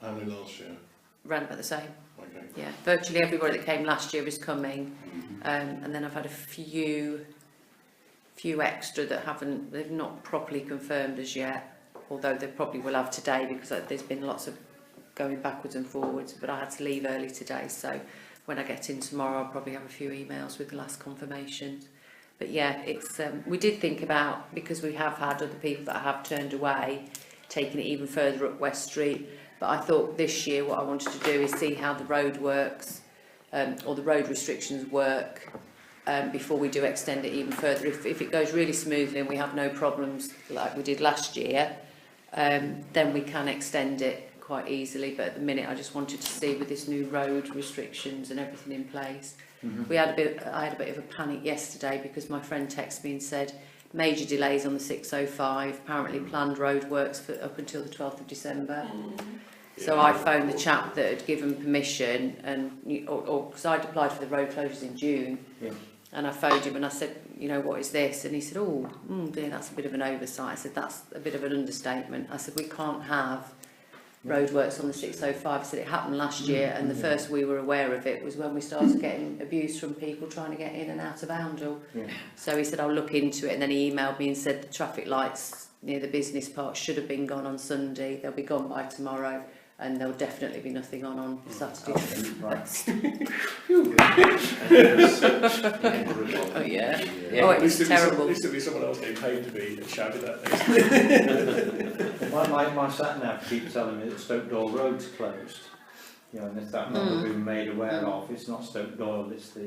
F: How many last year?
C: round about the same.
F: Okay.
C: Yeah, virtually everybody that came last year is coming, and then I've had a few extra that they've not properly confirmed as yet, although they probably will have today because there's been lots of going backwards and forwards, but I had to leave early today, so when I get in tomorrow I'll probably have a few emails with the last confirmations. But yeah, it's we did think about, because we have had other people that have turned away, taking it even further up West Street. But I thought this year what I wanted to do is see how the road works, or the road restrictions work, before we do extend it even further. If it goes really smoothly and we have no problems like we did last year, then we can extend it quite easily. But at the minute I just wanted to see, with this new road restrictions and everything in place. I had a bit of a panic yesterday because my friend texted me and said major delays on the 605, apparently planned road works for up until the 12th of December. So I phoned the chap that had given permission, and because I'd applied for the road closures in June, and I phoned him and I said, you know, what is this? And he said, oh dear, that's a bit of an oversight. I said, that's a bit of an understatement. I said, we can't have roadworks on the 605. I said, it happened last year, and the first we were aware of it was when we started getting abuse from people trying to get in and out of Oundle. So he said, I'll look into it, and then he emailed me and said the traffic lights near the business park should have been gone on Sunday. They'll be gone by tomorrow, and there'll definitely be nothing on Saturday. Oh yeah. Oh, it was terrible.
B: At least there'll be someone else getting paid to be shouted at next.
A: My sat nav keeps telling me that Stoke Doyle Road's closed. You know, and if that not been made aware of, it's not Stoke Doyle, it's the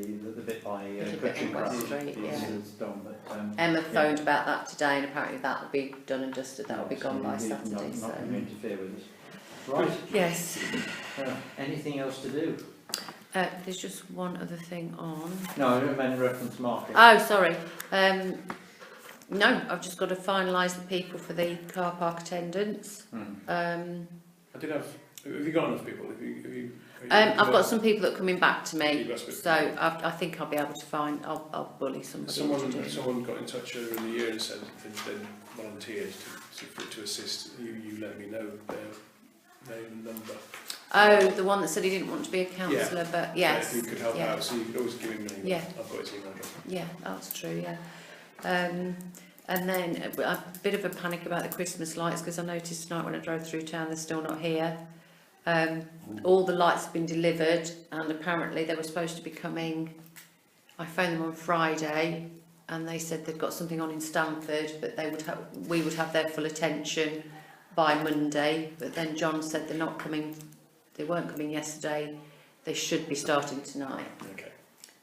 A: bit by
C: bit on West Street, yeah.
A: It's done, but,
C: Emma phoned about that today, and apparently that'll be done and dusted. That'll be gone by Saturday.
A: Not
C: So
A: going to interfere with us. Right.
C: yes.
A: Anything else to do?
C: There's just one other thing on.
A: No, I don't mean reference market.
C: Oh, sorry. No, I've just got to finalise the people for the car park attendance.
B: I did have you got enough people?
C: I've got some people that are coming back to me,
B: You've got some-
C: so I think I'll be able to find. I'll bully somebody. to do it.
B: Someone got in touch earlier in the year and said they'd volunteered to assist. You let me know their name and number.
C: Oh, the one that said he didn't want to be a councillor, but yes.
B: So if you could help out, so you could always give him a name.
C: Yeah.
B: I've got his email address.
C: Yeah, that's true, yeah. And then a bit of a panic about the Christmas lights, because I noticed tonight when I drove through town they're still not here. All the lights have been delivered, and apparently they were supposed to be coming. I phoned them on Friday and they said they've got something on in Stamford, but we would have their full attention by Monday. But then John said they're not coming. They weren't coming yesterday. They should be starting tonight.
B: Okay.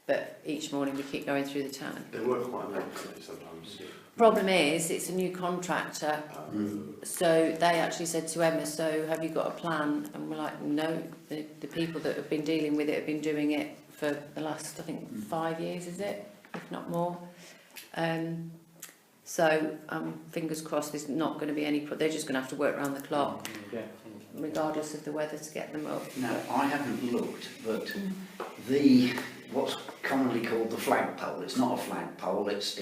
C: But each morning we keep going through the town.
E: They work quite late sometimes.
C: Problem is, it's a new contractor, so they actually said to Emma, so have you got a plan? And we're like, no, the people that have been dealing with it have been doing it for the last, I think, 5 years, is it? If not more. So fingers crossed there's not going to be any, they're just going to have to work around the clock, regardless of the weather, to get them up.
D: Now, I haven't looked, but what's commonly called the flagpole, it's not a flagpole, it's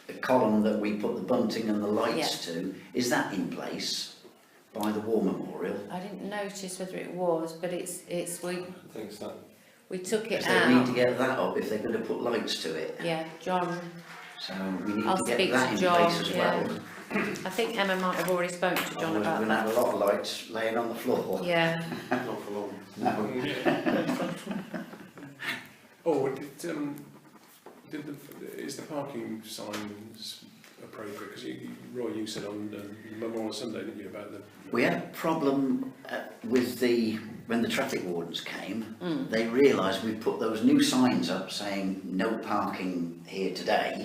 D: a column that we put the bunting and the lights to. Is that in place by the War Memorial?
C: I didn't notice whether it was, but we
G: think so.
C: We took it
D: Because they need
C: out.
D: to get that up if they're going to put lights to it.
C: Yeah, John.
D: So we need
C: I'll
D: to get
C: speak
D: that
C: to
D: in
C: John,
D: place as
C: yeah.
D: well.
C: I think Emma might have already spoken to John
D: Otherwise
C: about
D: we're going to
C: that.
D: have a lot of lights laying on the floor.
C: Yeah.
E: Not for long.
D: No.
B: Oh, is the parking signs appropriate? Because Roy, you said on Memorial Sunday, didn't you, about the...
D: We had a problem with when the traffic wardens came. They realised we put those new signs up saying no parking here today.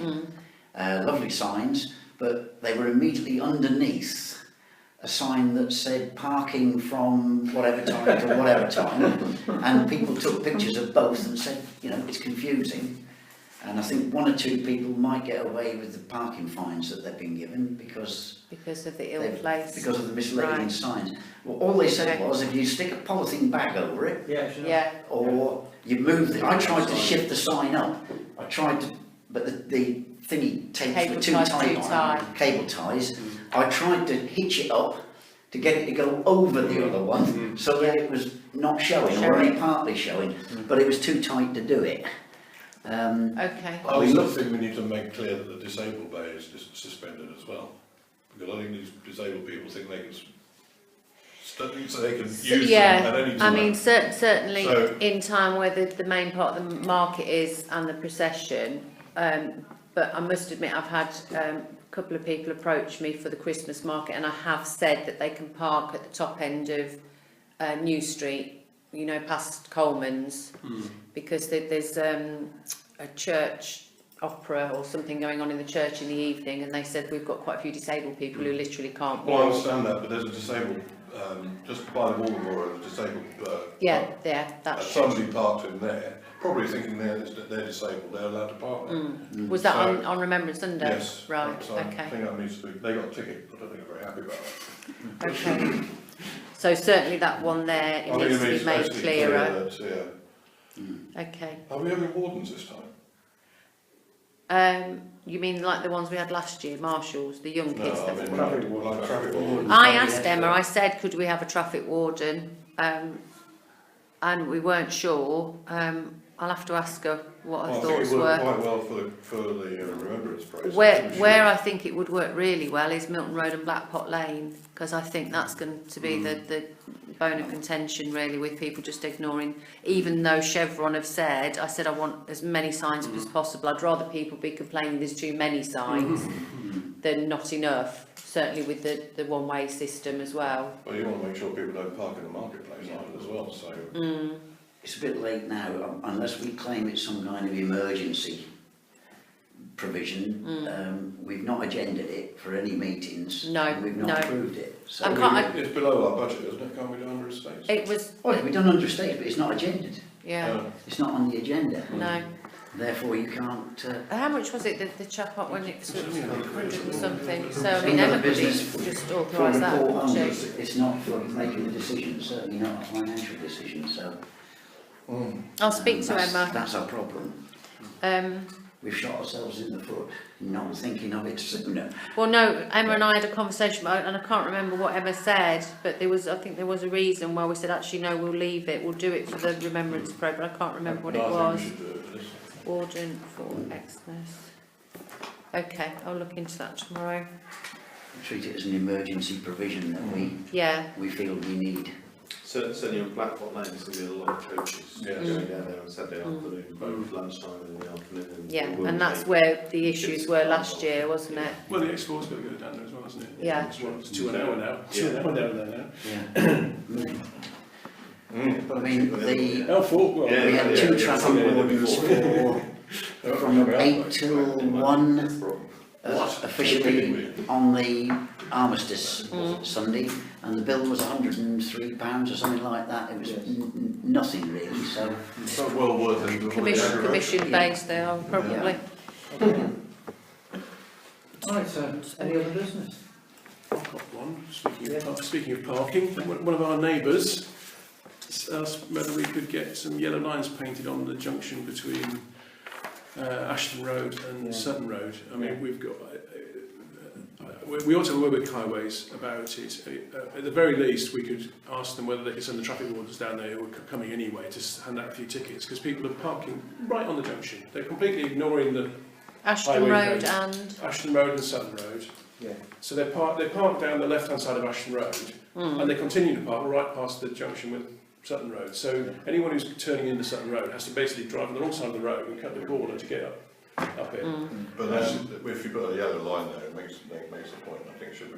D: Lovely signs, but they were immediately underneath a sign that said parking from whatever time to whatever time, and people took pictures of both and said, you know, it's confusing. And I think one or two people might get away with the parking fines that they've been given because
C: of the ill place.
D: because of the misleading
C: Right.
D: signs. Well, all they said
C: Okay.
D: was if you stick a polythene bag over it,
A: Yeah, sure.
C: Yeah,
D: or you move it. I tried to shift the sign up. I tried to, but the thingy tapes
C: Cable
D: were too
C: ties
D: tight
C: too
D: on
C: tight.
D: cable ties. I tried to hitch it up to get it to go over the other one so that it was not showing or
C: Showing.
D: only partly showing, but it was too tight to do it.
C: okay.
F: I also think we need to make clear that the disabled bay is suspended as well, because I think these disabled people think they can, so they can use them at any time.
C: I mean, certainly
F: So-
C: in time where the main part of the market is and the procession, but I must admit I've had a couple of people approach me for the Christmas market, and I have said that they can park at the top end of New Street, you know, past Coleman's, because there's a church opera or something going on in the church in the evening, and they said we've got quite a few disabled people who literally can't
F: Well, I
C: walk.
F: understand that, but there's a disabled, just by the Walmore, a disabled,
C: Yeah, that's true.
F: somebody parked in there, probably thinking they're disabled, they're allowed to park there.
C: Was that
F: So-
C: on Remembrance Sunday?
F: Yes.
C: Right,
F: So I
C: okay.
F: think that needs to be, they got a ticket, I don't think they're very happy about that.
C: Okay. So certainly that one there, it
F: I think
C: needs to be made
F: actually
C: clearer.
F: clear that, yeah.
C: Okay.
F: Are we having wardens this time?
C: You mean like the ones we had last year, marshals, the young
F: No,
C: kids?
F: I
C: that
F: mean,
C: were-
F: traffic wardens.
C: I asked Emma, I said, could we have a traffic warden? And we weren't sure. I'll have to ask her what her
F: Well, I think
C: thoughts
F: it worked
C: were.
F: quite well for the Remembrance Parade.
C: Where I think it would work really well is Milton Road and Black Pot Lane, because I think that's going to be the bone of contention really, with people just ignoring, even though Chevron have said, I said I want as many signs as possible. I'd rather people be complaining there's too many signs than not enough, certainly with the one-way system as well.
F: Well, you want to make sure people don't park in the marketplace either as well, so.
D: It's a bit late now, unless we claim it's some kind of emergency provision. We've not agended it for any meetings.
C: No,
D: and we've not
C: no.
D: approved it. So
C: I can't-
F: It's below our budget, isn't it? Can't we do under estates?
C: It was,
D: well, it can be done under stage, but it's not agended.
C: yeah,
D: It's not on the agenda.
C: no.
D: Therefore, you can't.
C: How much was it, the chap up when it was 100 and something? So, I
D: It's
C: mean,
D: another
C: Emma could
D: business
C: just
D: for
C: authorise that,
D: report
C: couldn't
D: only.
C: she?
D: It's not for making a decision, certainly not a financial decision. So
C: I'll speak to
D: that's,
C: Emma.
D: That's our problem. We've shot ourselves in the foot, not thinking of it sooner.
C: Well, no, Emma and I had a conversation about it, and I can't remember what Emma said, but I think there was a reason why we said, actually, no, we'll leave it, we'll do it for the Remembrance Parade, but I can't remember what it was.
F: I think we should do it for this.
C: Warden for Xmas. Okay, I'll look into that tomorrow.
D: Treat it as an emergency provision that
C: Yeah,
D: we feel we need.
E: Certainly on Blackpot Lane, there's going to be a lot of coaches
F: Yeah.
E: going down there on Saturday afternoon, both lunchtime and in the afternoon.
C: yeah,
E: it will
C: and that's
E: take-
C: where the issues were last year, wasn't it?
B: Well, the X4's got to go down there as well, isn't it?
C: Yeah.
B: It's 2 an hour now. 2 an hour down there now.
D: Yeah. I mean,
B: Oh, 4, well,
E: Yeah,
D: we had two
E: yeah,
D: traffic
E: yeah.
D: wardens from 8 till 1 officially on the armistice Sunday, and the bill was £103 or something like that. It was nothing really. So
F: So well worth it.
C: Commission based they are, probably.
A: Right, so any other business?
B: I've got one. Speaking of parking, one of our neighbours asked whether we could get some yellow lines painted on the junction between Ashton Road and Sutton Road. I mean, we've got. We ought to work with Highways about it. At the very least, we could ask them whether they could send the traffic wardens down there who are coming anyway to hand out a few tickets, because people are parking right on the junction. They're completely ignoring the
C: Ashton
B: Highway
C: Road
B: road.
C: and
B: Ashton Road and Sutton Road.
A: Yeah.
B: So they park down the left-hand side of Ashton Road, and they continue to park right past the junction with Sutton Road. So anyone who's turning into Sutton Road has to basically drive on the wrong side of the road and cut the corner to get up it.
F: But that's, if you put a yellow line there, it makes the point. I think it should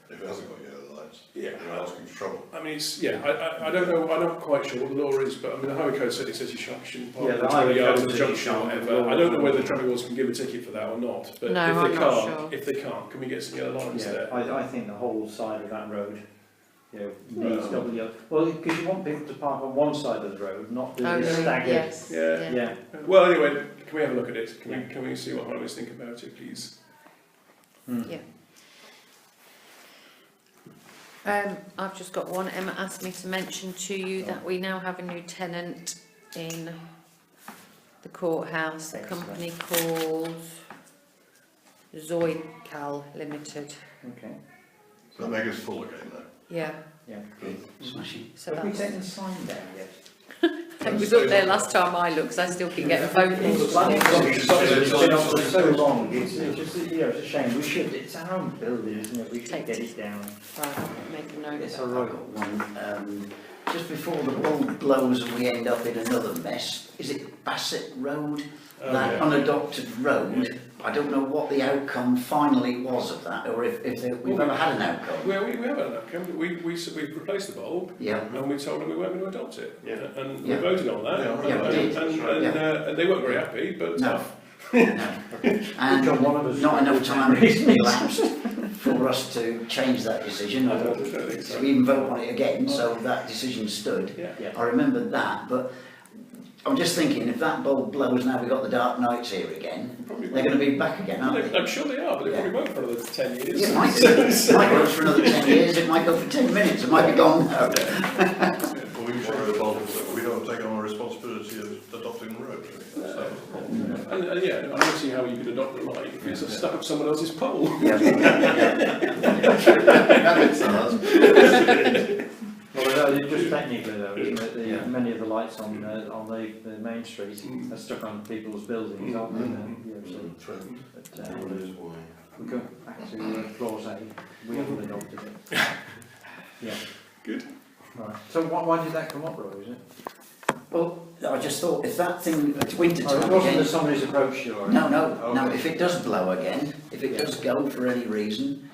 F: be if it hasn't got yellow lights,
B: Yeah.
F: you're asking for trouble.
B: I mean, it's, yeah, I don't know, I'm not quite sure what the law is, but I mean, the highway code certainly says you shouldn't park
A: Yeah,
B: in
A: the
B: the
A: highway
B: yards
A: code
B: of the
A: says you
B: junction or
A: shan't,
B: whatever.
A: the
B: I don't know
A: law-
B: whether the traffic wards can give a ticket for that or not, but
C: No,
B: if
C: I'm
B: they
C: not
B: can't,
C: sure.
B: if they can't, can we get some yellow lines
A: Yeah,
B: there?
A: I think the whole side of that road, you know, needs
B: Well-
A: double yellow. Well, because you want people to park on one side of the road, not do
C: Oh,
A: this
C: no,
A: staggered.
C: yes.
B: Yeah.
A: Yeah.
B: Well, anyway, can we have a look at it? Can we see what highways think about it, please?
C: Yeah. I've just got one. Emma asked me to mention to you that we now have a new tenant in the courthouse, a
A: Excellent.
C: company called Zoical Limited.
A: Okay.
F: So that make us full again though.
C: Yeah,
A: Yeah.
D: Smashing.
C: so
A: Have we
C: that's,
A: taken the sign down yet?
C: it was up there last time I looked, 'cause I still can get phone calls.
A: Planning Commission's been on for so long, it's just, you know, it's a shame, we should, it's our own building, isn't it, we should
C: Take
A: get
C: it.
A: it down.
C: Right, make a note
A: Yes,
C: of
A: all
C: that.
D: I've
A: right.
D: got one, just before the bulb blows and we end up in another mess, is it Bassett Road?
B: Oh,
D: That
B: yeah.
D: unadopted road, I don't know what the outcome finally was of that, or if we've ever had an outcome.
B: Well, we have an outcome. We replaced the bulb,
D: Yeah,
B: and we told them we weren't going to adopt it.
E: Yeah.
B: And
D: Yeah.
B: we voted on that.
F: Yeah,
D: we did.
B: And they weren't very happy, but
D: No.
B: tough.
D: no.
A: Which on one of us-
D: And not enough time has elapsed for us to change that decision,
B: I
D: or
B: don't think
D: to
B: so.
D: even vote on it again, so that decision stood.
B: Yeah.
A: Yeah.
D: I remembered that, but I'm just thinking, if that bulb blows now we've got the dark nights here again,
B: Probably
D: they're going to be back again, aren't they?
B: I'm sure they are, but they probably won't for another 10 years.
D: Yeah, it might do. It might go for another 10 years, it might go for 10 minutes, it might be gone now.
F: Well, we should the bulbs, but we don't take on our responsibility of adopting the road. So,
B: And yeah, I don't see how you could adopt the light if it's stuck up someone else's pole.
A: Well, just technically though, isn't it,
D: Yeah.
A: many of the lights on the main street are stuck on people's buildings, aren't they? Yeah, so, but, we go back to clause A, we haven't adopted it. Yeah.
B: Good.
A: Right, so why did that come up, Roy, is it?
D: Well, I just thought, if that thing, it's winter
A: Oh, it
D: time
A: wasn't
D: again.
A: that somebody's approached you, or?
D: No, if it does blow again, if it does go for any reason,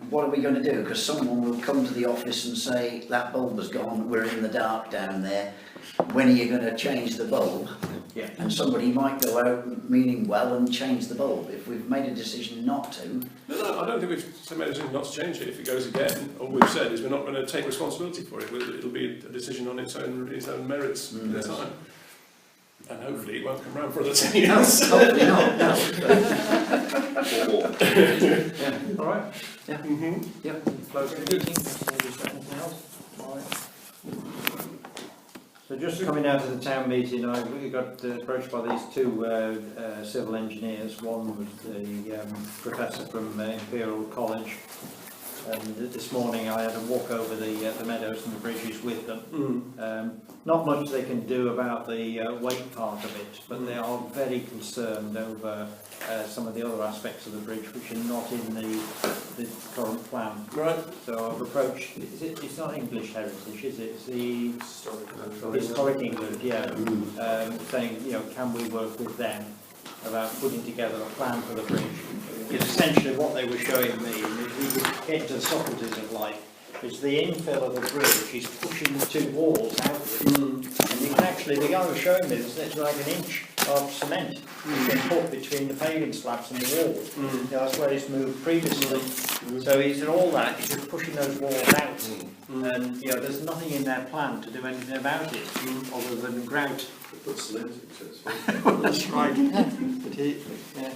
D: what are we going to do? Because someone will come to the office and say, that bulb has gone, we're in the dark down there, when are you going to change the bulb?
A: Yeah.
D: And somebody might go out meaning well and change the bulb. If we've made a decision not to,
B: No, I don't think we've made a decision not to change it. If it goes again, all we've said is we're not going to take responsibility for it. It'll be a decision on its own merits at the time. And hopefully it won't come round for another 10 years.
D: no, hopefully not, no.
A: Yeah, all right.
D: Yeah.
B: Mhm.
D: Yeah.
A: Close the meeting, anything else? All right. So just coming out of the town meeting, we got approached by these two civil engineers. One was the professor from Imperial College, and this morning I had a walk over the meadows and the bridges with them. Not much they can do about the weight part of it, but they are very concerned over some of the other aspects of the bridge which are not in the current plan.
B: Right.
A: So I've approached, it's not English heritage, is it? It's the historic England, yeah. Saying, you know, can we work with them about putting together a plan for the bridge? Because essentially what they were showing me, and if we could get to the subtleties of life, is the infill of the bridge is pushing the two walls outward. And you can actually, the guy was showing me, there's like an inch of cement that's been put between the paving slabs and the walls. You know, that's where it's moved previously. So he said all that is just pushing those walls out. And you know, there's nothing in their plan to do anything about it, other than grout.
E: Put cement into it.
A: That's right. But he, yeah.